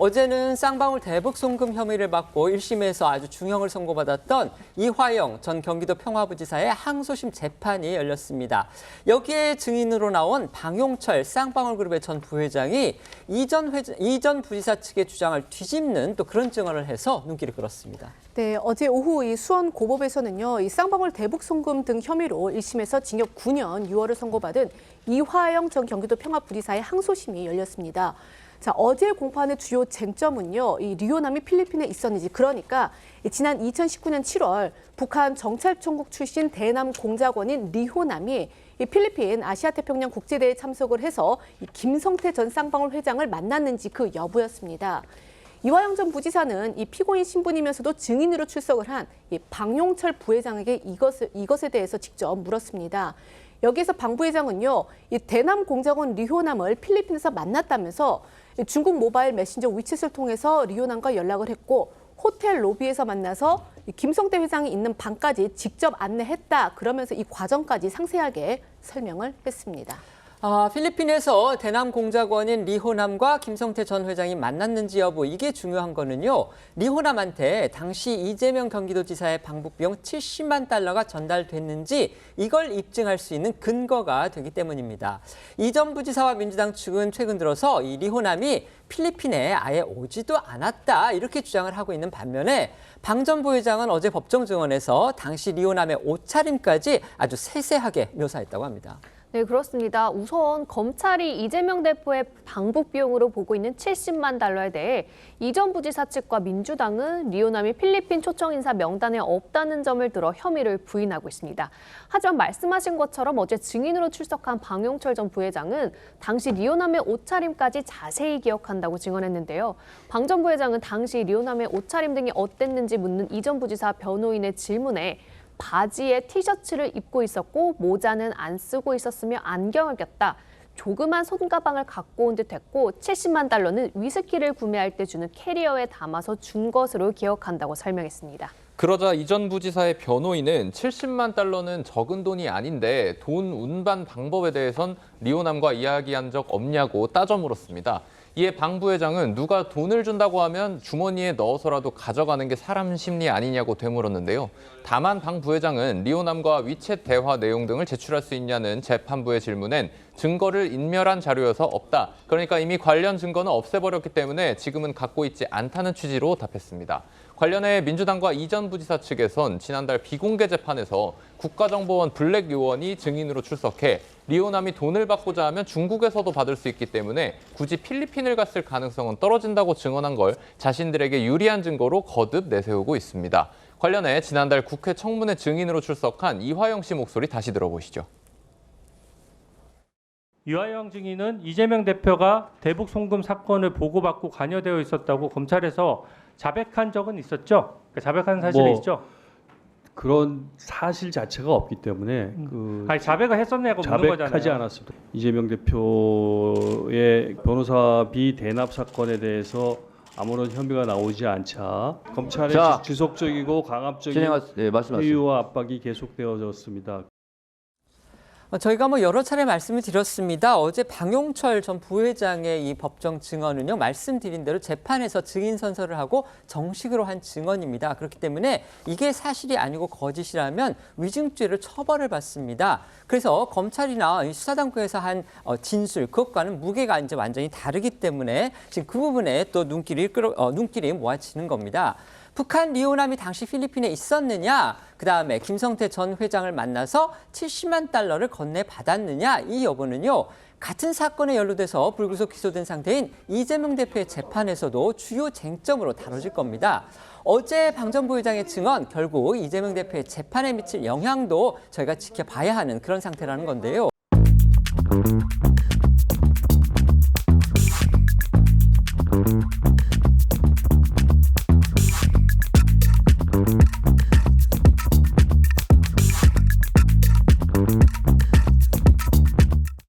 어제는 쌍방울 대북 송금 혐의를 받고 1심에서 아주 중형을 선고받았던 이화영 전 경기도 평화부지사의 항소심 재판이 열렸습니다. 여기에 증인으로 나온 방용철 쌍방울그룹의 전 부회장이 이전 부지사 측의 주장을 뒤집는 또 그런 증언을 해서 눈길을 끌었습니다. 네, 어제 오후 이 수원 고법에서는요, 이 쌍방울 대북 송금 등 혐의로 1심에서 징역 9년 6월을 선고받은 이화영 전 경기도 평화부지사의 항소심이 열렸습니다. 자, 어제 공판의 주요 쟁점은요, 이 리오남이 필리핀에 있었는지, 그러니까 지난 2019년 7월 북한 정찰총국 출신 대남 공작원인 리호남이 이 필리핀 아시아태평양 국제대회에 참석을 해서 이 김성태 전 쌍방울 회장을 만났는지 그 여부였습니다. 이화영 전 부지사는 이 피고인 신분이면서도 증인으로 출석을 한 이 방용철 부회장에게 이것에 대해서 직접 물었습니다. 여기에서 방 부회장은요, 이 대남 공작원 리호남을 필리핀에서 만났다면서 중국 모바일 메신저 위챗을 통해서 리호남과 연락을 했고 호텔 로비에서 만나서 김성태 회장이 있는 방까지 직접 안내했다. 그러면서 이 과정까지 상세하게 설명을 했습니다. 필리핀에서 대남 공작원인 리호남과 김성태 전 회장이 만났는지 여부, 이게 중요한 거는요. 리호남한테 당시 이재명 경기도지사의 방북 비용 70만 달러가 전달됐는지 이걸 입증할 수 있는 근거가 되기 때문입니다. 이 전 부지사와 민주당 측은 최근 들어서 이 리호남이 필리핀에 아예 오지도 않았다 이렇게 주장을 하고 있는 반면에 방 전 부회장은 어제 법정 증언에서 당시 리호남의 옷차림까지 아주 세세하게 묘사했다고 합니다. 네, 그렇습니다. 우선 검찰이 이재명 대표의 방북 비용으로 보고 있는 70만 달러에 대해 이전 부지사 측과 민주당은 리오남이 필리핀 초청 인사 명단에 없다는 점을 들어 혐의를 부인하고 있습니다. 하지만 말씀하신 것처럼 어제 증인으로 출석한 방용철 전 부회장은 당시 리오남의 옷차림까지 자세히 기억한다고 증언했는데요. 방 전 부회장은 당시 리오남의 옷차림 등이 어땠는지 묻는 이전 부지사 변호인의 질문에 바지에 티셔츠를 입고 있었고 모자는 안 쓰고 있었으며 안경을 꼈다. 조그만 손가방을 갖고 온 듯했고 70만 달러는 위스키를 구매할 때 주는 캐리어에 담아서 준 것으로 기억한다고 설명했습니다. 그러자 이전 부지사의 변호인은 70만 달러는 적은 돈이 아닌데 돈 운반 방법에 대해선 리오남과 이야기한 적 없냐고 따져 물었습니다. 이에 방 부회장은 누가 돈을 준다고 하면 주머니에 넣어서라도 가져가는 게 사람 심리 아니냐고 되물었는데요. 다만 방 부회장은 리오남과 위챗 대화 내용 등을 제출할 수 있냐는 재판부의 질문엔 증거를 인멸한 자료여서 없다. 그러니까 이미 관련 증거는 없애버렸기 때문에 지금은 갖고 있지 않다는 취지로 답했습니다. 관련해 민주당과 이전 부지사 측에선 지난달 비공개 재판에서 국가정보원 블랙 요원이 증인으로 출석해 리오남이 돈을 받고자 하면 중국에서도 받을 수 있기 때문에 굳이 필리핀을 갔을 가능성은 떨어진다고 증언한 걸 자신들에게 유리한 증거로 거듭 내세우고 있습니다. 관련해 지난달 국회 청문회 증인으로 출석한 이화영 씨 목소리 다시 들어보시죠. 이화영 증인은 이재명 대표가 대북 송금 사건을 보고받고 관여되어 있었다고 검찰에서 자백한 적은 있었죠? 그러니까 자백한 사실이 있죠? 그런 사실 자체가 없기 때문에 아니 자백을 했었냐고 묻는 거잖아요. 자백하지 않았습니다. 이재명 대표의 변호사비 대납 사건에 대해서 아무런 혐의가 나오지 않자 검찰의 지속적이고 강압적인 회유와 압박이 계속되어졌습니다. 저희가 여러 차례 말씀을 드렸습니다. 어제 방용철 전 부회장의 이 법정 증언은요, 말씀드린 대로 재판에서 증인 선서를 하고 정식으로 한 증언입니다. 그렇기 때문에 이게 사실이 아니고 거짓이라면 위증죄로 처벌을 받습니다. 그래서 검찰이나 수사당국에서 한 진술, 그것과는 무게가 이제 완전히 다르기 때문에 지금 그 부분에 또 눈길이 모아지는 겁니다. 북한 리오남이 당시 필리핀에 있었느냐, 그다음에 김성태 전 회장을 만나서 70만 달러를 건네받았느냐, 이 여부는요. 같은 사건에 연루돼서 불구속 기소된 상태인 이재명 대표의 재판에서도 주요 쟁점으로 다뤄질 겁니다. 어제 방 전 부회장의 증언, 결국 이재명 대표의 재판에 미칠 영향도 저희가 지켜봐야 하는 그런 상태라는 건데요.